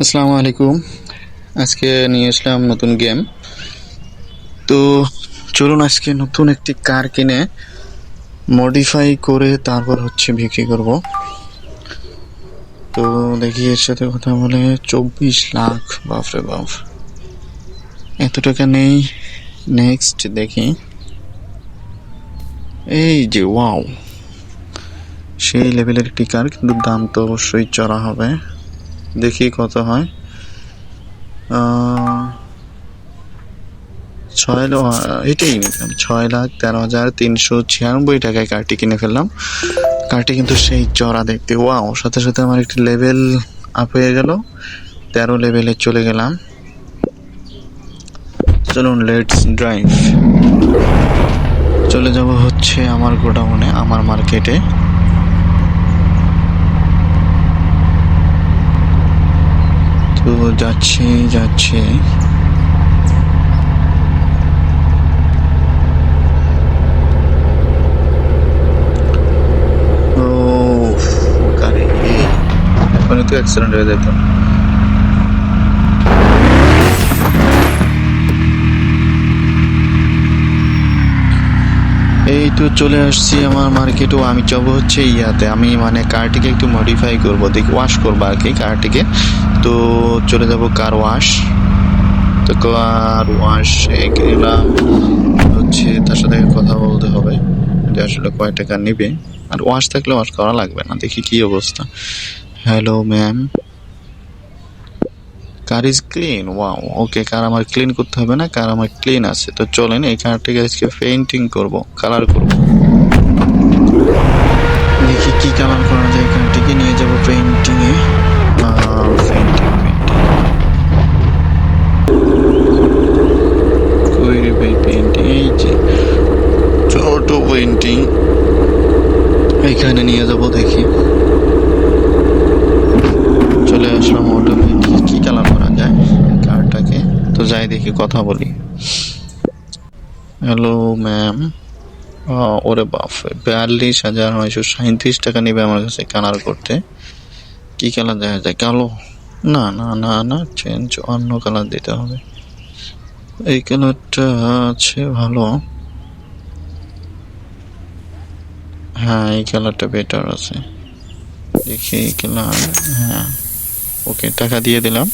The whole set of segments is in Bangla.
আসসালামু আলাইকুম। আজকে নিয়ে আসলাম নতুন গেম। তো চলুন আজকে নতুন একটি কার কিনে মডিফাই করে তারপর বিক্রি করব। তো দেখি এর সাথে কথা বলে 24 লাখ, বাপরে বাপ, এত টাকা নেই। নেক্সট দেখি, এই যে ওয়াও, সেই লেভেলের একটি কার, কিন্তু দাম তো অবশ্যই চড়া হবে। দেখি কত হয়। এটাই নিলাম 6,13,396 টাকায় কারটি কিনে ফেললাম। কারটি কিন্তু সেই চড়া দেখতে, ওয়াও, সাথে সাথে আমার একটি লেভেল আপ হয়ে গেল, 13 লেভেলে চলে গেলাম। চলুন লেটস ড্রাইভ। চলে যাব আমার গোডাউনে, আমার মার্কেটে। তো যাচ্ছি ও গাড়ি এখন তো অ্যাক্সিডেন্ট হয়ে যেত। এই তো চলে আসছি আমার মার্কেটও। আমি যাবো ইয়াতে, আমি মানে কারটিকে একটু মডিফাই করব, দেখি ওয়াশ করবো আর কি কারটিকে। তো চলে যাব কার ওয়াশ। তো কার ওয়াশে গেলাম, তার সাথে কথা বলতে হবে যে আসলে কয় টাকা নেবে। আর ওয়াশ থাকলে ওয়াশ করা লাগবে না। দেখি কি অবস্থা। Hello ma'am, car is clean. Wow, okay, car আমার ক্লিন করতে হবে না, কার আমার ক্লিন আছে। তো চলেন এই কারটিকে আজকে পেইন্টিং করব, কালার করব। দেখি কি কালার করা যায়। কারটিকে নিয়ে যাব পেইন্টিং এ। পেইন্টিং কই রে ভাই, পেইন্টিং এই যে ছোট পেইন্টিং, এইখানে নিয়ে যাব। দেখি চলে আসলাম অটো পেইন্টিং। কি কালার করা যায় কারটাকে। তো যাই দেখি, কথা বলি। হ্যালো ম্যাম, ওরে বাপ, 42,937 টাকা নেবে আমার কাছে কালার করতে। কি কালার দেখা যায়? কালো? না না না না, চেঞ্জ, অন্য কালার দিতে হবে। এই কালারটা আছে ভালো। হ্যাঁ, এই কালারটা বেটার আছে। দেখি এই কালার। হ্যাঁ, ওকে, টাকা দিয়ে দিলাম।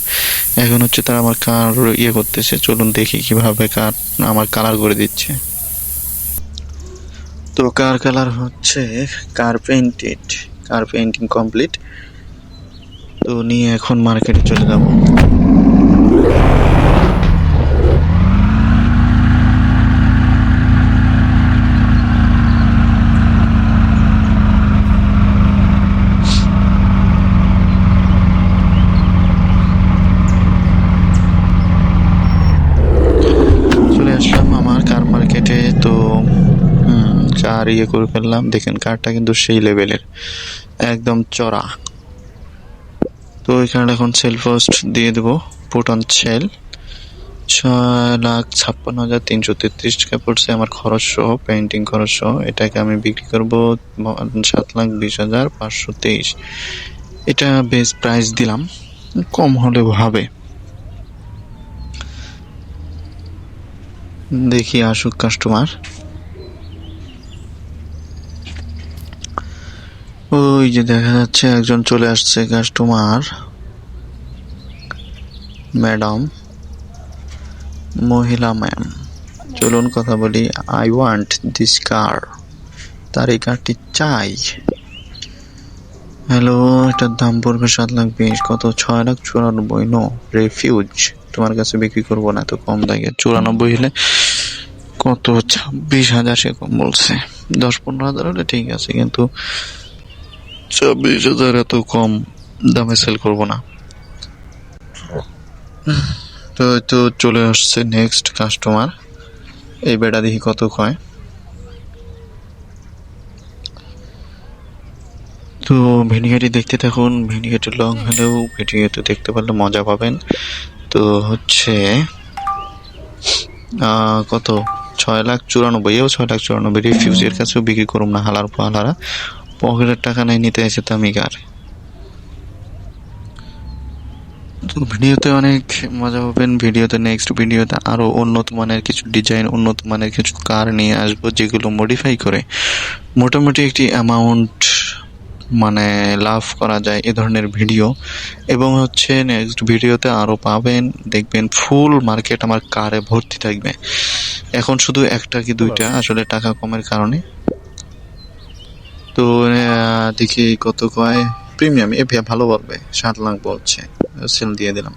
এখন তারা আমার কার করতেছে। চলুন দেখি কিভাবে কার আমার কালার করে দিচ্ছে। তো কার কালার কার পেইন্টেড, কার পেইন্টিং কমপ্লিট। তো নিয়ে এখন মার্কেটে চলে যাব। চলে আসলাম আমার কার মার্কেটে। তো কার করে ফেললাম। দেখেন কারটা কিন্তু সেই লেভেলের, একদম চড়া। তো এখানে এখন সেল পোস্ট দিয়ে দেবো, পুট অন সেল। 6,56,333 টাকা পড়ছে আমার খরচ সহ, পেইন্টিং খরচ সহ। এটাকে আমি বিক্রি করবো 7,20,523। এটা বেস্ট প্রাইস দিলাম, কম হলেও হবে। দেখি আসুক কাস্টমার। ওই যে দেখা যাচ্ছে একজন চলে আসছে কাস্টমার। ম্যাডাম, মহিলা ম্যাম, চলুন কথা বলি। আই ওয়ান্ট দিস কার, তার এই কারটি চাই। হ্যালো, এটার দাম পড়বে 7,20,000। কত? 6,94,000। নো, রেফিউজ, তোমার কাছে বিক্রি করবো না এত কম দাগে। 94 হলে কত? 26,000 সে কম বলছে। 10-15,000 হলে ঠিক আছে, কিন্তু 26,000 এত কম দামে সেল করবো না। তো চলে আসছে নেক্সট কাস্টমার। এই বেটা দেখি কত কয়। তো ভিডিওটি দেখতে থাকুন। ভিডিওটি লং হলেও ভিডিওটি দেখতে পারলে মজা পাবেন। তো কত? 6,94,000। এও 6,94,000। রিফিউজের কাছেও বিক্রি করুম না, হালার পাহালারা পকেটের টাকা নেই, নিতে এসে তো আমি কার। তো ভিডিওতে অনেক মজা পাবেন। ভিডিওতে নেক্সট ভিডিওতে আরো উন্নত মানের কিছু ডিজাইন, উন্নত মানের কিছু কার নিয়ে আসবো, যেগুলো মডিফাই করে মোটামুটি একটি অ্যামাউন্ট মানে লাভ করা যায় এ ধরনের ভিডিও। এবং হচ্ছে নেক্সট ভিডিওতে আরো পাবেন, দেখবেন ফুল মার্কেট আমার কারে ভর্তি থাকবে। এখন শুধু একটা কি দুইটা আসলে টাকা কমের কারণে। তো দেখি কত কয়। প্রিমিয়াম এ ভালো বলবে, 7 লাখ বলছে, সেল দিয়ে দিলাম।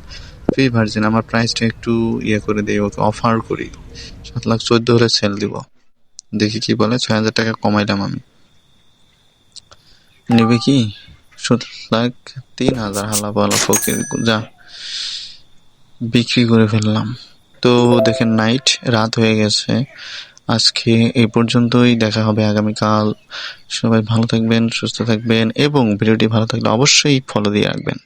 ফ্রি ভার্জিন আমার প্রাইসটা একটু ইয়ে করে দিই, ওকে অফার করি। 7 লাখ 14 হলে সেল দিব। দেখি কি বলে। 6,000 টাকা কমাইলাম আমি। নেবে কি? 7,03,000 হালা পালা ফকির যা, বিক্রি করে ফেললাম। তো দেখেন রাত হয়ে গেছে। আজকে এই পর্যন্তই, দেখা হবে আগামীকাল। সবাই ভালো থাকবেন, সুস্থ থাকবেন এবং ভিডিওটি ভালো থাকলে অবশ্যই ফলো দিয়ে রাখবেন।